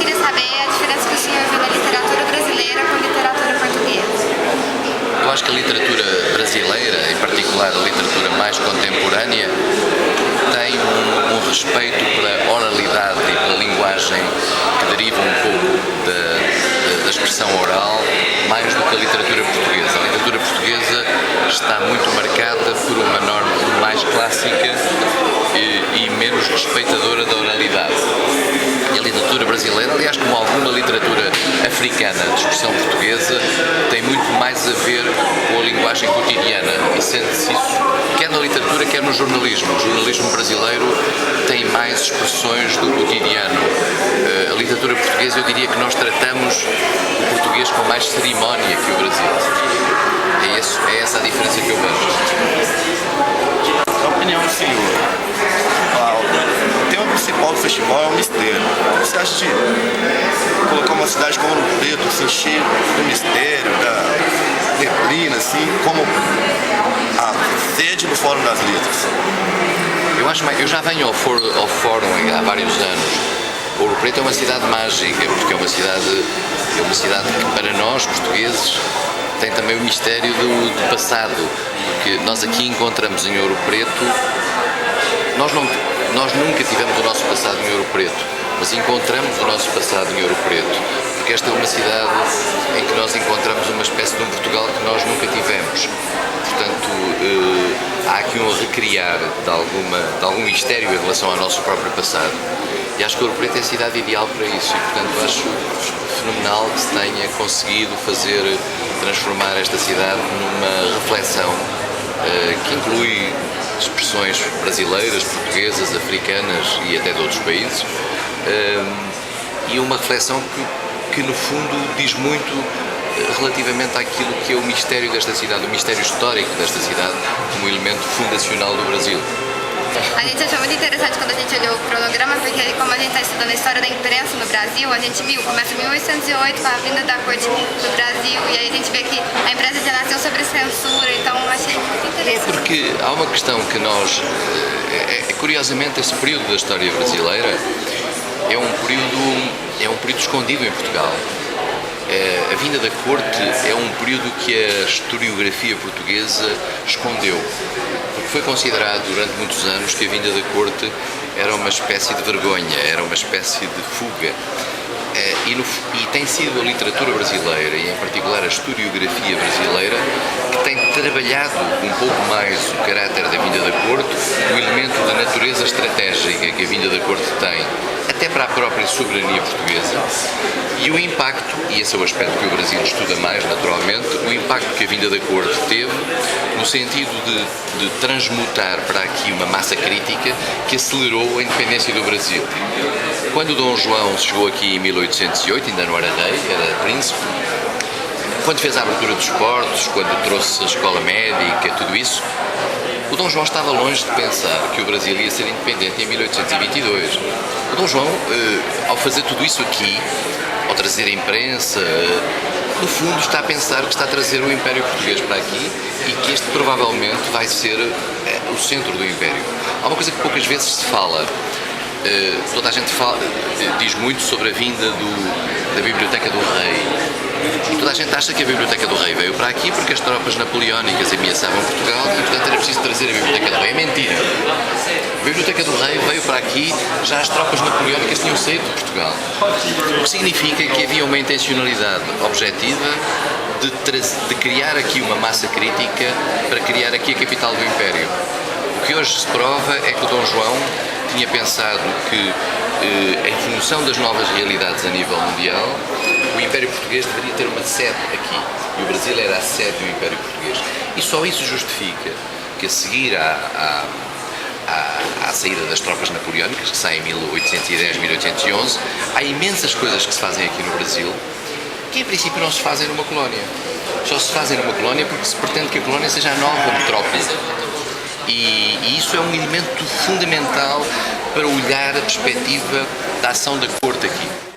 queria saber a diferença que o senhor vê na literatura brasileira com a literatura portuguesa. Eu acho que a literatura brasileira, em particular a literatura mais contemporânea, tem um respeito pela oralidade e pela linguagem que deriva um pouco da expressão oral, mais do que a literatura portuguesa. A literatura portuguesa está muito marcada por uma norma mais clássica e menos respeitadora da oralidade. E a literatura brasileira, aliás, como alguma literatura africana de expressão portuguesa, tem muito mais a ver com a linguagem cotidiana e sente-se isso quer na literatura, quer no jornalismo. O jornalismo brasileiro tem mais expressões do cotidiano. A literatura portuguesa, eu diria que nós tratamos o português com mais cerimónia que o Brasil. É essa a diferença que eu vejo. Na opinião do senhor, o tema principal do festival é o mistério. O que você acha de colocar uma cidade como Ouro Preto, assim, cheia do mistério, da neblina, assim, como a sede do Fórum das Letras? Eu já venho ao Fórum há vários anos. Ouro Preto é uma cidade mágica, porque é uma cidade que para nós, portugueses, tem também o mistério do passado, porque nós aqui encontramos em Ouro Preto, nós nunca tivemos o nosso passado em Ouro Preto, mas encontramos o nosso passado em Ouro Preto, porque esta é uma cidade em que nós encontramos uma espécie de um Portugal que nós nunca tivemos. Portanto, há aqui um recriar de algum mistério em relação ao nosso próprio passado. E acho que Ouro Preto é a cidade ideal para isso e, portanto, acho fenomenal que se tenha conseguido transformar esta cidade numa reflexão que inclui expressões brasileiras, portuguesas, africanas e até de outros países, e uma reflexão que no fundo diz muito relativamente àquilo que é o mistério desta cidade, o mistério histórico desta cidade como elemento fundacional do Brasil. A gente achou muito interessante quando a gente olhou o cronograma, porque como a gente está estudando a história da imprensa no Brasil, a gente viu, começa em 1808 com a vinda da corte do Brasil, e aí a gente vê que a imprensa já nasceu sobre censura, então achei muito interessante. Porque há uma questão que nós, curiosamente, esse período da história brasileira é um período escondido em Portugal. A vinda da corte é um período que a historiografia portuguesa escondeu, porque foi considerado durante muitos anos que a vinda da corte era uma espécie de vergonha, era uma espécie de fuga. E tem sido a literatura brasileira, e em particular a historiografia brasileira, que tem trabalhado um pouco mais o caráter da vinda da corte, o elemento da natureza estratégica que a vinda da corte tem, até para a própria soberania portuguesa, e o impacto, e esse é o aspecto que o Brasil estuda mais naturalmente, o impacto que a vinda da corte teve no sentido de transmutar para aqui uma massa crítica que acelerou a independência do Brasil. Quando Dom João chegou aqui em 1808, ainda não era rei, era príncipe, quando fez a abertura dos portos, quando trouxe a escola médica, tudo isso, o Dom João estava longe de pensar que o Brasil ia ser independente em 1822. O Dom João, ao fazer tudo isso aqui, ao trazer a imprensa, no fundo está a pensar que está a trazer o Império Português para aqui e que este provavelmente vai ser o centro do Império. Há uma coisa que poucas vezes se fala. Toda a gente diz muito sobre a vinda da Biblioteca do Rei. E toda a gente acha que a Biblioteca do Rei veio para aqui porque as tropas napoleónicas ameaçavam Portugal e, portanto, era preciso trazer a Biblioteca do Rei. É mentira. A Biblioteca do Rei veio para aqui, já as tropas napoleónicas tinham saído de Portugal. O que significa que havia uma intencionalidade objetiva de criar aqui uma massa crítica para criar aqui a capital do Império. O que hoje se prova é que o Dom João tinha pensado que, em função das novas realidades a nível mundial, o Império Português deveria ter uma sede aqui, e o Brasil era a sede do Império Português. E só isso justifica que, a seguir à saída das tropas napoleónicas, que saem em 1810, 1811, há imensas coisas que se fazem aqui no Brasil que, em princípio, não se fazem numa colónia. Só se fazem numa colónia porque se pretende que a colónia seja a nova metrópole. E isso é um elemento fundamental para olhar a perspectiva da ação da corte aqui.